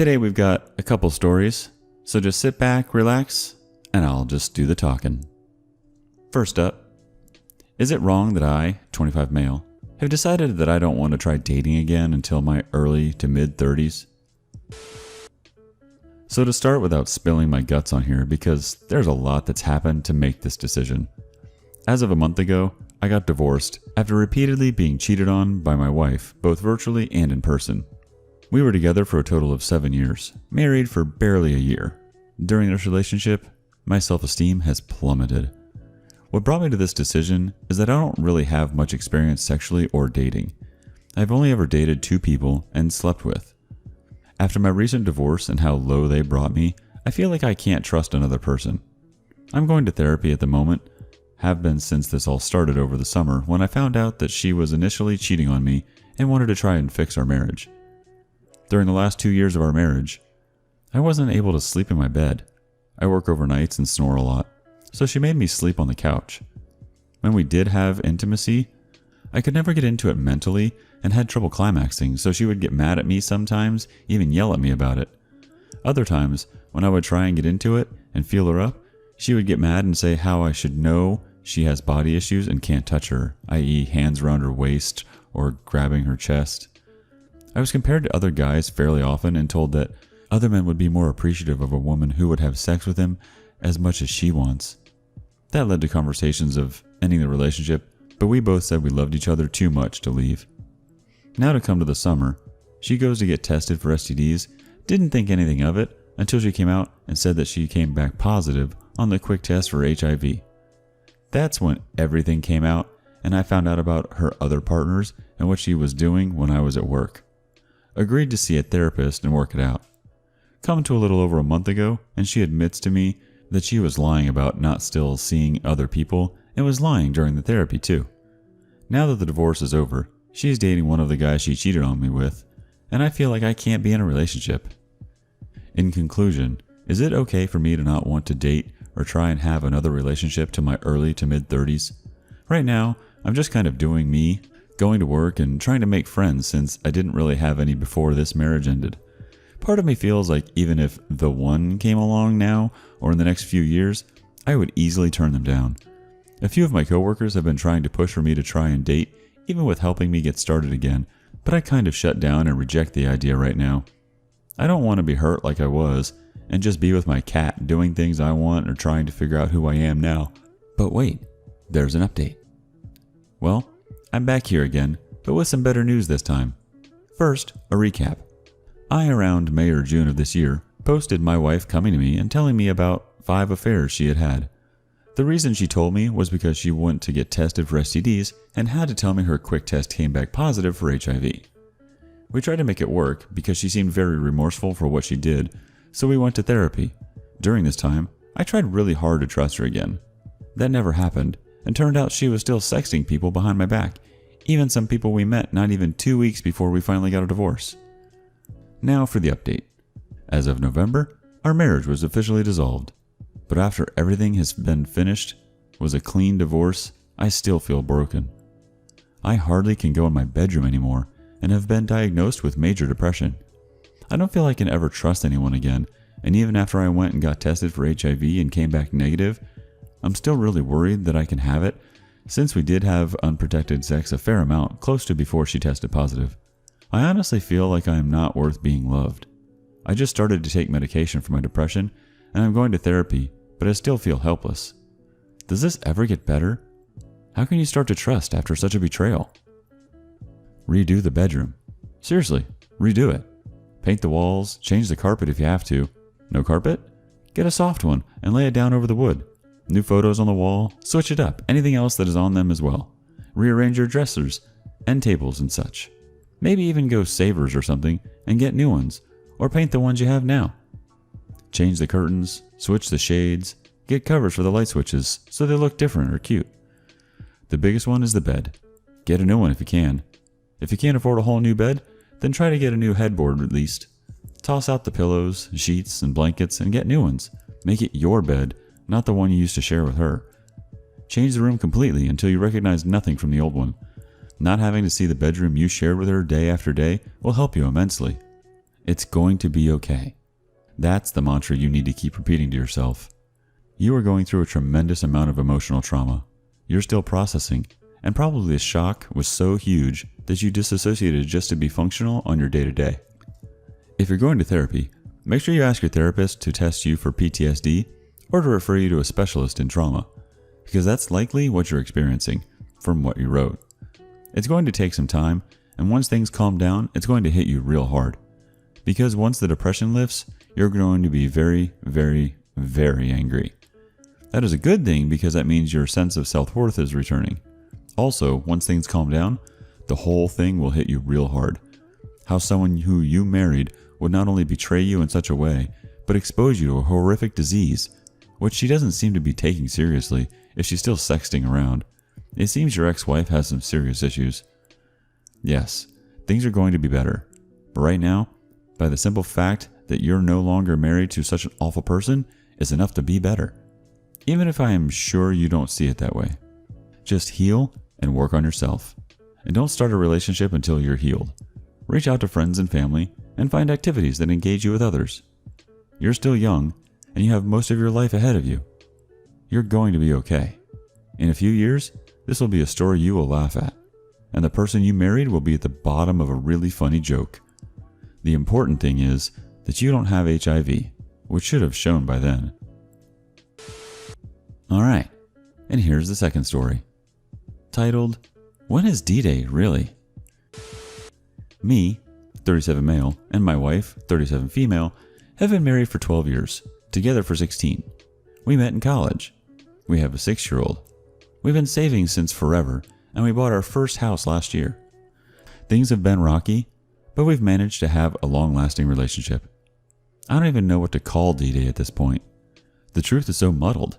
Today we've got a couple stories, so just sit back, relax, and I'll just do the talking. First up, is it wrong that I, 25 male, have decided that I don't want to try dating again until my early to mid 30s? So to start without spilling my guts on here, because there's a lot that's happened to make this decision. As of a month ago, I got divorced after repeatedly being cheated on by my wife, both virtually and in person. We were together for a total of 7 years, married for barely a year. During this relationship, my self-esteem has plummeted. What brought me to this decision is that I don't really have much experience sexually or dating. I've only ever dated 2 people and slept with. After my recent divorce and how low they brought me, I feel like I can't trust another person. I'm going to therapy at the moment, have been since this all started over the summer when I found out that she was initially cheating on me and wanted to try and fix our marriage. During the last 2 years of our marriage, I wasn't able to sleep in my bed. I work overnights and snore a lot, so she made me sleep on the couch. When we did have intimacy, I could never get into it mentally and had trouble climaxing, so she would get mad at me sometimes, even yell at me about it. Other times, when I would try and get into it and feel her up, she would get mad and say how I should know she has body issues and can't touch her, i.e. hands around her waist or grabbing her chest. I was compared to other guys fairly often and told that other men would be more appreciative of a woman who would have sex with him as much as she wants. That led to conversations of ending the relationship, but we both said we loved each other too much to leave. Now to come to the summer, she goes to get tested for STDs, didn't think anything of it until she came out and said that she came back positive on the quick test for HIV. That's when everything came out and I found out about her other partners and what she was doing when I was at work. Agreed to see a therapist and work it out. Come to a little over a month ago and she admits to me that she was lying about not still seeing other people and was lying during the therapy too. Now that the divorce is over, she's dating one of the guys she cheated on me with, and I feel like I can't be in a relationship. In conclusion, is it okay for me to not want to date or try and have another relationship to my early to mid 30s? Right now, I'm just kind of doing me, going to work and trying to make friends since I didn't really have any before this marriage ended. Part of me feels like even if the one came along now or in the next few years, I would easily turn them down. A few of my coworkers have been trying to push for me to try and date, even with helping me get started again, but I kind of shut down and reject the idea right now. I don't want to be hurt like I was and just be with my cat doing things I want or trying to figure out who I am now. But wait, there's an update. Well, I'm back here again, but with some better news this time. First, a recap. I, around May or June of this year, posted my wife coming to me and telling me about 5 affairs she had had. The reason she told me was because she went to get tested for STDs and had to tell me her quick test came back positive for HIV. We tried to make it work because she seemed very remorseful for what she did, so we went to therapy. During this time, I tried really hard to trust her again. That never happened, and turned out she was still sexting people behind my back, even some people we met not even 2 weeks before we finally got a divorce. Now for the update. As of November, our marriage was officially dissolved. But after everything has been finished, was a clean divorce, I still feel broken. I hardly can go in my bedroom anymore and have been diagnosed with major depression. I don't feel I can ever trust anyone again, and even after I went and got tested for HIV and came back negative, I'm still really worried that I can have it, since we did have unprotected sex a fair amount close to before she tested positive. I honestly feel like I am not worth being loved. I just started to take medication for my depression, and I'm going to therapy, but I still feel helpless. Does this ever get better? How can you start to trust after such a betrayal? Redo the bedroom. Seriously, redo it. Paint the walls, change the carpet if you have to. No carpet? Get a soft one and lay it down over the wood. New photos on the wall, switch it up, anything else that is on them as well. Rearrange your dressers, end tables and such. Maybe even go Savers or something and get new ones, or paint the ones you have now. Change the curtains, switch the shades, get covers for the light switches so they look different or cute. The biggest one is the bed. Get a new one if you can. If you can't afford a whole new bed, then try to get a new headboard at least. Toss out the pillows, sheets, and blankets and get new ones. Make it your bed, not the one you used to share with her. Change the room completely until you recognize nothing from the old one. Not having to see the bedroom you shared with her day after day will help you immensely. It's going to be okay. That's the mantra you need to keep repeating to yourself. You are going through a tremendous amount of emotional trauma. You're still processing, and probably the shock was so huge that you disassociated just to be functional on your day-to-day. If you're going to therapy, make sure you ask your therapist to test you for PTSD or to refer you to a specialist in trauma, because that's likely what you're experiencing from what you wrote. It's going to take some time, and once things calm down, it's going to hit you real hard. Because once the depression lifts, you're going to be very, very, very angry. That is a good thing because that means your sense of self-worth is returning. Also, once things calm down, the whole thing will hit you real hard. How someone who you married would not only betray you in such a way, but expose you to a horrific disease, which she doesn't seem to be taking seriously if she's still sexting around. It seems your ex-wife has some serious issues. Yes, things are going to be better. But right now, by the simple fact that you're no longer married to such an awful person is enough to be better. Even if I am sure you don't see it that way. Just heal and work on yourself. And don't start a relationship until you're healed. Reach out to friends and family and find activities that engage you with others. You're still young and you have most of your life ahead of you. You're going to be okay. In a few years, this will be a story you will laugh at. And the person you married will be at the bottom of a really funny joke. The important thing is that you don't have HIV, which should have shown by then. Alright, and here's the second story. Titled, When is D-Day Really? Me, 37 male, and my wife, 37 female, have been married for 12 years, together for 16. We met in college. We have a 6-year-old. We've been saving since forever, and we bought our first house last year. Things have been rocky, but we've managed to have a long-lasting relationship. I don't even know what to call D-Day at this point. The truth is so muddled.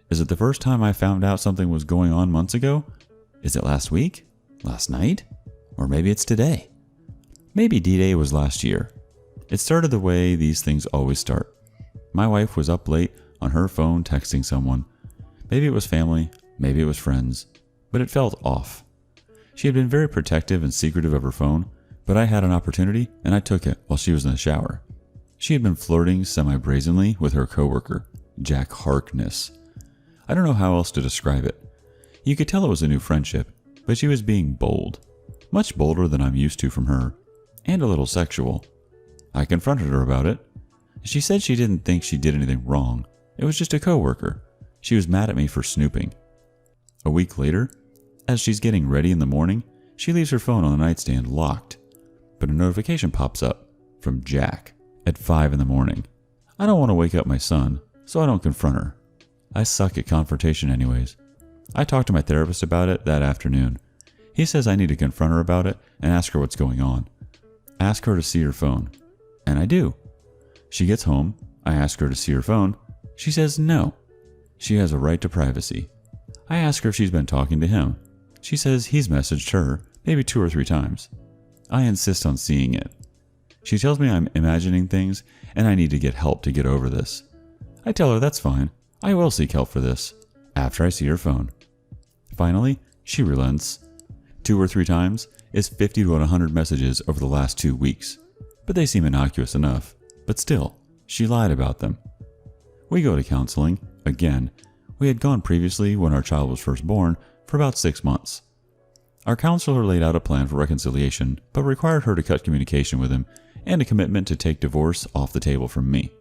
Is it the first time I found out something was going on months ago? Is it last week? Last night? Or maybe it's today? Maybe D-Day was last year. It started the way these things always start. My wife was up late on her phone texting someone. Maybe it was family, maybe it was friends, but it felt off. She had been very protective and secretive of her phone, but I had an opportunity and I took it while she was in the shower. She had been flirting semi-brazenly with her coworker, Jack Harkness. I don't know how else to describe it. You could tell it was a new friendship, but she was being bold. Much bolder than I'm used to from her, and a little sexual. I confronted her about it. She said she didn't think she did anything wrong. It was just a coworker. She was mad at me for snooping. A week later, as she's getting ready in the morning, she leaves her phone on the nightstand locked. But a notification pops up from Jack at 5 in the morning. I don't want to wake up my son, so I don't confront her. I suck at confrontation anyways. I talked to my therapist about it that afternoon. He says I need to confront her about it and ask her what's going on. Ask her to see her phone. And I do. She gets home. I ask her to see her phone. She says no. She has a right to privacy. I ask her if she's been talking to him. She says he's messaged her maybe 2 or 3 times. I insist on seeing it. She tells me I'm imagining things and I need to get help to get over this. I tell her that's fine. I will seek help for this after I see her phone. Finally, she relents. 2 or 3 times is 50 to 100 messages over the last 2 weeks. But they seem innocuous enough. But still, she lied about them. We go to counseling. Again, we had gone previously when our child was first born for about 6 months. Our counselor laid out a plan for reconciliation, but required her to cut communication with him and a commitment to take divorce off the table from me.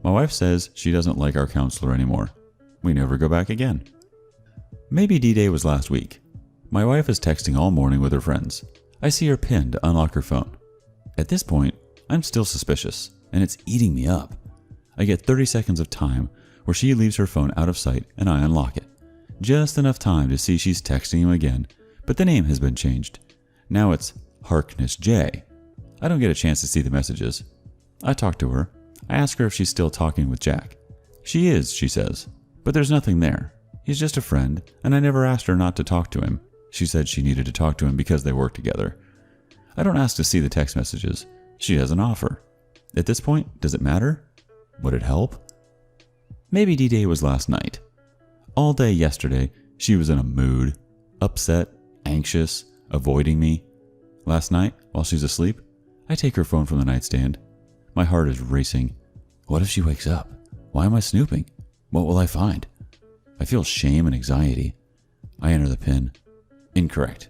My wife says she doesn't like our counselor anymore. We never go back again. Maybe D-Day was last week. My wife is texting all morning with her friends. I see her pin to unlock her phone. At this point, I'm still suspicious, and it's eating me up. I get 30 seconds of time where she leaves her phone out of sight and I unlock it. Just enough time to see she's texting him again, but the name has been changed. Now it's Harkness J. I don't get a chance to see the messages. I talk to her. I ask her if she's still talking with Jack. She is, she says, but there's nothing there. He's just a friend, and I never asked her not to talk to him. She said she needed to talk to him because they work together. I don't ask to see the text messages. She doesn't offer. At this point, does it matter? Would it help? Maybe D-Day was last night. All day yesterday, she was in a mood. Upset, anxious, avoiding me. Last night, while she's asleep, I take her phone from the nightstand. My heart is racing. What if she wakes up? Why am I snooping? What will I find? I feel shame and anxiety. I enter the PIN. Incorrect.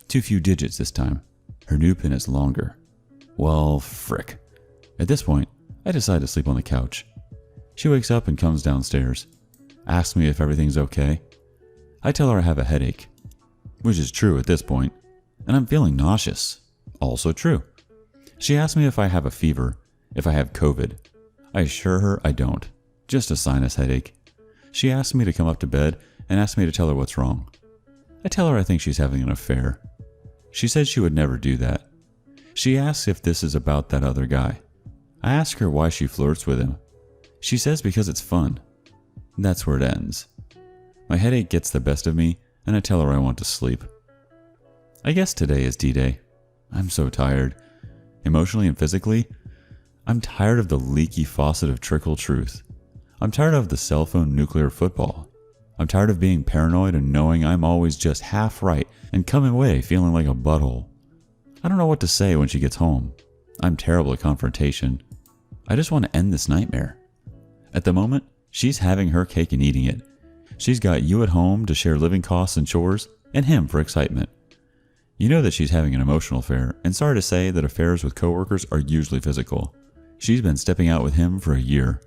Too few digits this time. Her new PIN is longer. Well, frick. At this point, I decide to sleep on the couch. She wakes up and comes downstairs. Asks me if everything's okay. I tell her I have a headache, which is true at this point, and I'm feeling nauseous. Also true. She asks me if I have a fever, if I have COVID. I assure her I don't. Just a sinus headache. She asks me to come up to bed and asks me to tell her what's wrong. I tell her I think she's having an affair. She says she would never do that. She asks if this is about that other guy. I ask her why she flirts with him. She says because it's fun. That's where it ends. My headache gets the best of me, and I tell her I want to sleep. I guess today is D-Day. I'm so tired. Emotionally and physically, I'm tired of the leaky faucet of trickle truth. I'm tired of the cell phone nuclear football. I'm tired of being paranoid and knowing I'm always just half right and coming away feeling like a butthole. I don't know what to say when she gets home. I'm terrible at confrontation. I just want to end this nightmare. At the moment, she's having her cake and eating it. She's got you at home to share living costs and chores, and him for excitement. You know that she's having an emotional affair, and sorry to say that affairs with coworkers are usually physical. She's been stepping out with him for a year.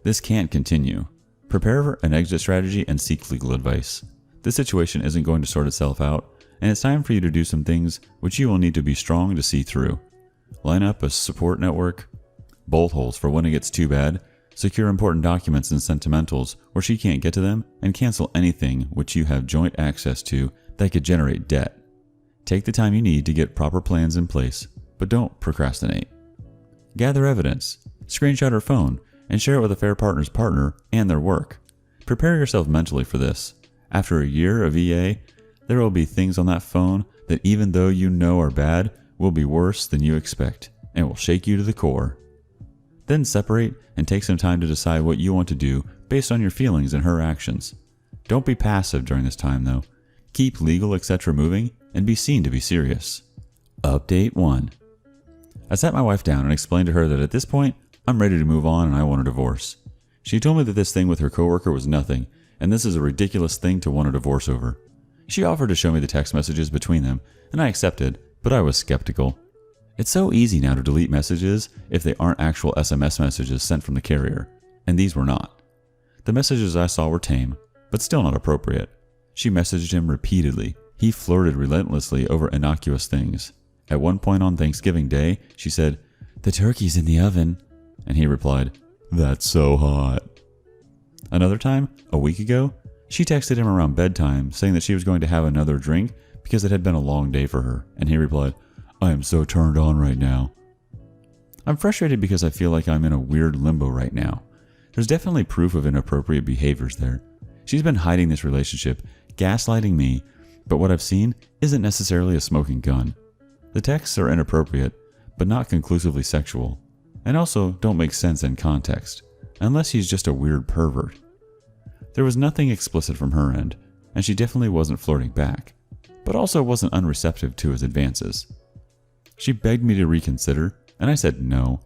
This can't continue. Prepare for an exit strategy and seek legal advice. This situation isn't going to sort itself out, and it's time for you to do some things which you will need to be strong to see through. Line up a support network, bolt holes for when it gets too bad, secure important documents and sentimentals where she can't get to them, and cancel anything which you have joint access to that could generate debt. Take the time you need to get proper plans in place, but don't procrastinate. Gather evidence, screenshot her phone, and share it with a fair partner's partner and their work. Prepare yourself mentally for this. After a year of EA, there will be things on that phone that even though you know are bad, will be worse than you expect and will shake you to the core. Then separate and take some time to decide what you want to do based on your feelings and her actions. Don't be passive during this time though. Keep legal etc. moving and be seen to be serious. Update 1. I sat my wife down and explained to her that at this point, I'm ready to move on and I want a divorce. She told me that this thing with her coworker was nothing, and this is a ridiculous thing to want a divorce over. She offered to show me the text messages between them, and I accepted, but I was skeptical. It's so easy now to delete messages if they aren't actual SMS messages sent from the carrier, and these were not. The messages I saw were tame, but still not appropriate. She messaged him repeatedly. He flirted relentlessly over innocuous things. At one point on Thanksgiving Day, she said, "The turkey's in the oven," and he replied, "That's so hot." Another time, a week ago, she texted him around bedtime saying that she was going to have another drink because it had been a long day for her, and he replied, "I am so turned on right now." I'm frustrated because I feel like I'm in a weird limbo right now. There's definitely proof of inappropriate behaviors there. She's been hiding this relationship, gaslighting me, but what I've seen isn't necessarily a smoking gun. The texts are inappropriate, but not conclusively sexual, and also don't make sense in context, unless he's just a weird pervert. There was nothing explicit from her end, and she definitely wasn't flirting back, but also wasn't unreceptive to his advances. She begged me to reconsider, and I said no.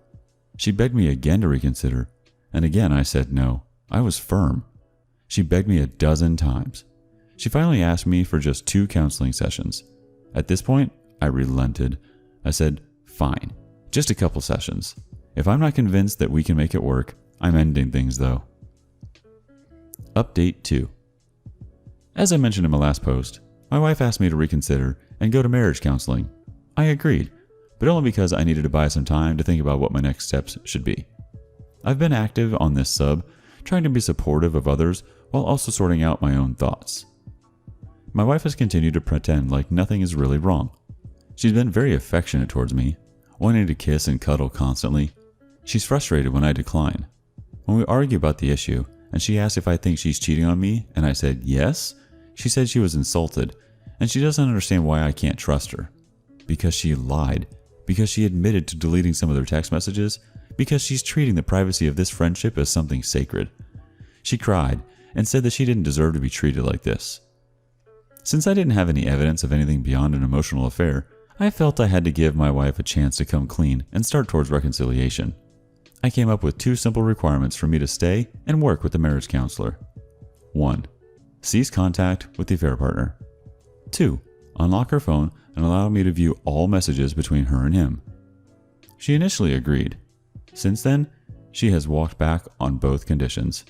She begged me again to reconsider, and again I said no. I was firm. She begged me a dozen times. She finally asked me for just 2 counseling sessions. At this point, I relented. I said, "Fine, just a couple sessions. If I'm not convinced that we can make it work, I'm ending things though." Update 2. As I mentioned in my last post, my wife asked me to reconsider and go to marriage counseling. I agreed, but only because I needed to buy some time to think about what my next steps should be. I've been active on this sub, trying to be supportive of others while also sorting out my own thoughts. My wife has continued to pretend like nothing is really wrong. She's been very affectionate towards me, wanting to kiss and cuddle constantly. She's frustrated when I decline. When we argue about the issue, and she asks if I think she's cheating on me, and I said yes, she said she was insulted, and she doesn't understand why I can't trust her. Because she lied, because she admitted to deleting some of their text messages, because she's treating the privacy of this friendship as something sacred. She cried and said that she didn't deserve to be treated like this. Since I didn't have any evidence of anything beyond an emotional affair, I felt I had to give my wife a chance to come clean and start towards reconciliation. I came up with 2 simple requirements for me to stay and work with the marriage counselor. 1. Cease contact with the affair partner. 2. Unlock her phone and allow me to view all messages between her and him. She initially agreed. Since then, she has walked back on both conditions.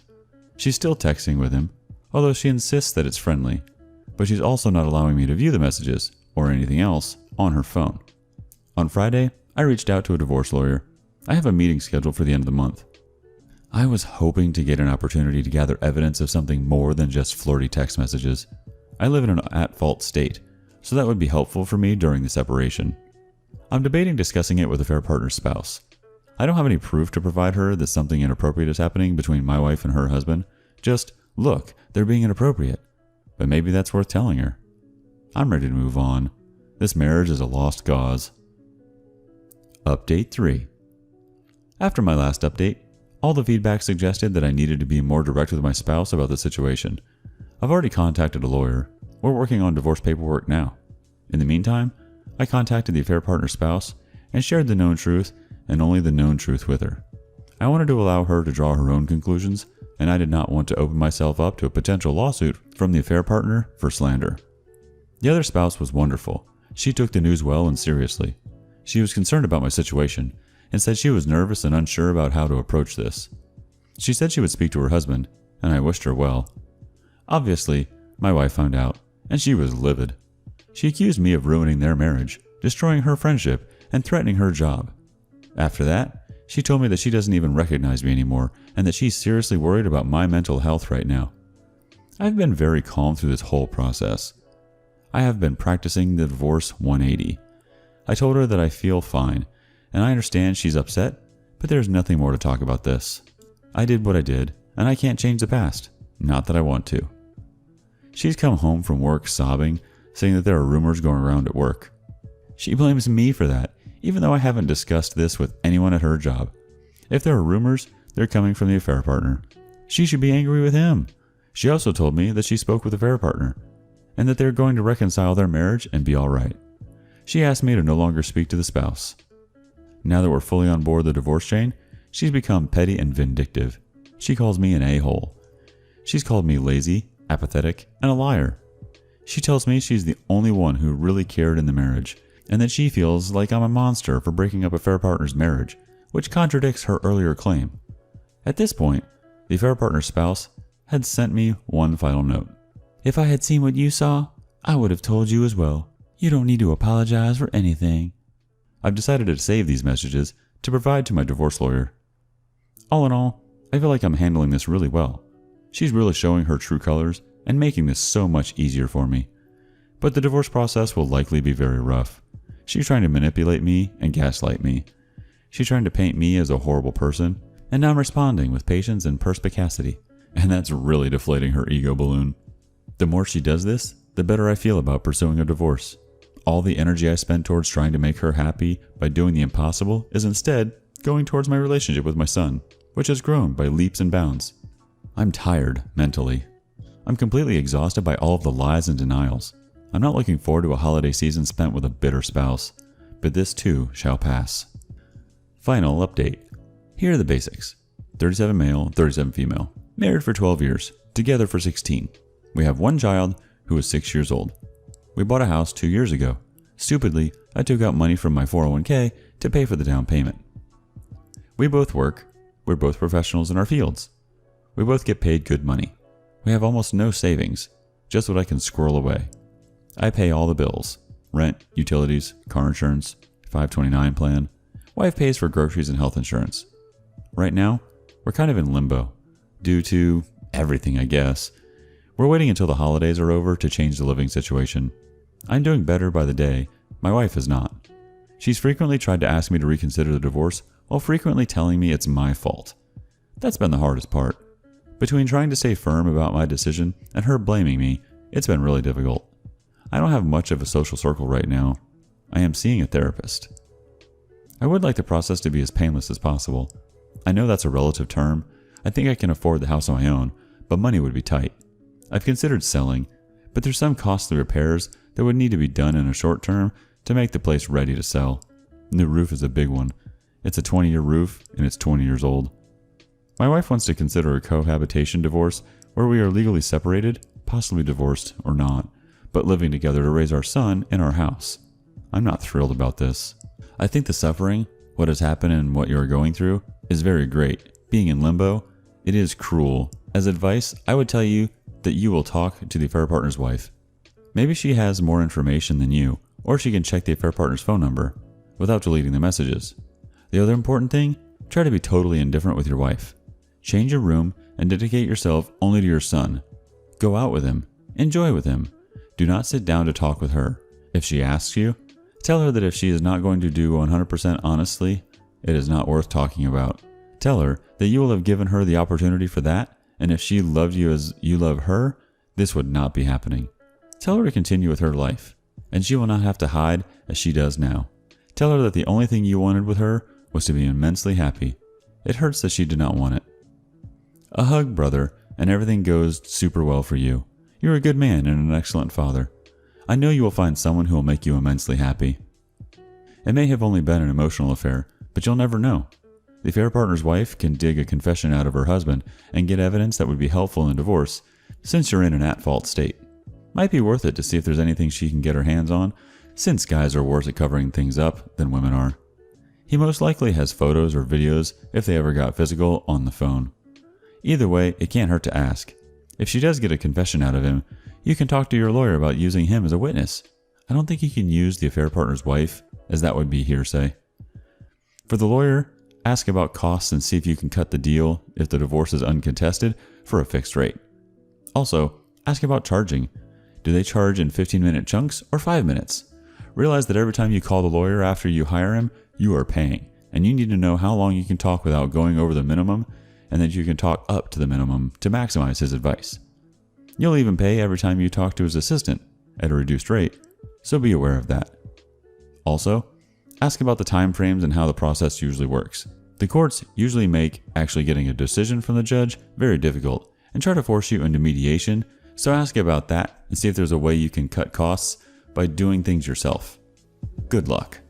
She's still texting with him, although she insists that it's friendly, but she's also not allowing me to view the messages, or anything else, on her phone. On Friday, I reached out to a divorce lawyer. I have a meeting scheduled for the end of the month. I was hoping to get an opportunity to gather evidence of something more than just flirty text messages. I live in an at-fault state, so that would be helpful for me during the separation. I'm debating discussing it with the affair partner's spouse. I don't have any proof to provide her that something inappropriate is happening between my wife and her husband. Just, look, they're being inappropriate. But maybe that's worth telling her. I'm ready to move on. This marriage is a lost cause. Update 3. After my last update, all the feedback suggested that I needed to be more direct with my spouse about the situation. I've already contacted a lawyer. We're working on divorce paperwork now. In the meantime, I contacted the affair partner's spouse and shared the known truth and only the known truth with her. I wanted to allow her to draw her own conclusions, and I did not want to open myself up to a potential lawsuit from the affair partner for slander. The other spouse was wonderful. She took the news well and seriously. She was concerned about my situation and said she was nervous and unsure about how to approach this. She said she would speak to her husband, and I wished her well. Obviously, my wife found out, and she was livid. She accused me of ruining their marriage, destroying her friendship, and threatening her job. After that, she told me that she doesn't even recognize me anymore and that she's seriously worried about my mental health right now. I've been very calm through this whole process. I have been practicing the divorce 180. I told her that I feel fine, and I understand she's upset, but there's nothing more to talk about this. I did what I did, and I can't change the past. Not that I want to. She's come home from work sobbing, saying that there are rumors going around at work. She blames me for that, even though I haven't discussed this with anyone at her job. If there are rumors, they're coming from the affair partner. She should be angry with him. She also told me that she spoke with the affair partner, and that they're going to reconcile their marriage and be alright. She asked me to no longer speak to the spouse. Now that we're fully on board the divorce chain, she's become petty and vindictive. She calls me an a-hole. She's called me lazy, apathetic, and a liar. She tells me she's the only one who really cared in the marriage, and that she feels like I'm a monster for breaking up a affair partner's marriage, which contradicts her earlier claim. At this point, the affair partner's spouse had sent me one final note. If I had seen what you saw, I would have told you as well. You don't need to apologize for anything. I've decided to save these messages to provide to my divorce lawyer. All in all, I feel like I'm handling this really well. She's really showing her true colors and making this so much easier for me. But the divorce process will likely be very rough. She's trying to manipulate me and gaslight me. She's trying to paint me as a horrible person, and I'm responding with patience and perspicacity, and that's really deflating her ego balloon. The more she does this, the better I feel about pursuing a divorce. All the energy I spent towards trying to make her happy by doing the impossible is instead going towards my relationship with my son, which has grown by leaps and bounds. I'm tired mentally. I'm completely exhausted by all of the lies and denials. I'm not looking forward to a holiday season spent with a bitter spouse, but this too shall pass. Final update. Here are the basics. 37 male, 37 female. Married for 12 years. Together for 16. We have one child who is 6 years old. We bought a house 2 years ago. Stupidly, I took out money from my 401k to pay for the down payment. We both work. We're both professionals in our fields. We both get paid good money. We have almost no savings, just what I can squirrel away. I pay all the bills. Rent, utilities, car insurance, 529 plan. Wife pays for groceries and health insurance. Right now, we're kind of in limbo. Due to everything, I guess. We're waiting until the holidays are over to change the living situation. I'm doing better by the day. My wife is not. She's frequently tried to ask me to reconsider the divorce while frequently telling me it's my fault. That's been the hardest part. Between trying to stay firm about my decision and her blaming me, it's been really difficult. I don't have much of a social circle right now. I am seeing a therapist. I would like the process to be as painless as possible. I know that's a relative term. I think I can afford the house on my own, but money would be tight. I've considered selling, but there's some costly repairs that would need to be done in a short term to make the place ready to sell. New roof is a big one. It's a 20-year roof and it's 20 years old. My wife wants to consider a cohabitation divorce where we are legally separated, possibly divorced or not, but living together to raise our son in our house. I'm not thrilled about this. I think the suffering, what has happened and what you are going through, is very great. Being in limbo, it is cruel. As advice, I would tell you that you will talk to the affair partner's wife. Maybe she has more information than you, or she can check the affair partner's phone number without deleting the messages. The other important thing, try to be totally indifferent with your wife. Change your room and dedicate yourself only to your son. Go out with him. Enjoy with him. Do not sit down to talk with her. If she asks you, tell her that if she is not going to do 100% honestly, it is not worth talking about. Tell her that you will have given her the opportunity for that, and if she loved you as you love her, this would not be happening. Tell her to continue with her life, and she will not have to hide as she does now. Tell her that the only thing you wanted with her was to be immensely happy. It hurts that she did not want it. A hug, brother, and everything goes super well for you. You're a good man and an excellent father. I know you will find someone who will make you immensely happy. It may have only been an emotional affair, but you'll never know. The affair partner's wife can dig a confession out of her husband and get evidence that would be helpful in divorce, since you're in an at-fault state. Might be worth it to see if there's anything she can get her hands on, since guys are worse at covering things up than women are. He most likely has photos or videos, if they ever got physical, on the phone. Either way, it can't hurt to ask. If she does get a confession out of him, you can talk to your lawyer about using him as a witness. I don't think you can use the affair partner's wife, as that would be hearsay. For the lawyer, ask about costs and see if you can cut the deal, if the divorce is uncontested, for a fixed rate. Also, ask about charging. Do they charge in 15-minute chunks or 5 minutes? Realize that every time you call the lawyer after you hire him, you are paying, and you need to know how long you can talk without going over the minimum, and that you can talk up to the minimum to maximize his advice. You'll even pay every time you talk to his assistant at a reduced rate, so be aware of that. Also, ask about the time frames and how the process usually works. The courts usually make actually getting a decision from the judge very difficult and try to force you into mediation, so ask about that and see if there's a way you can cut costs by doing things yourself. Good luck.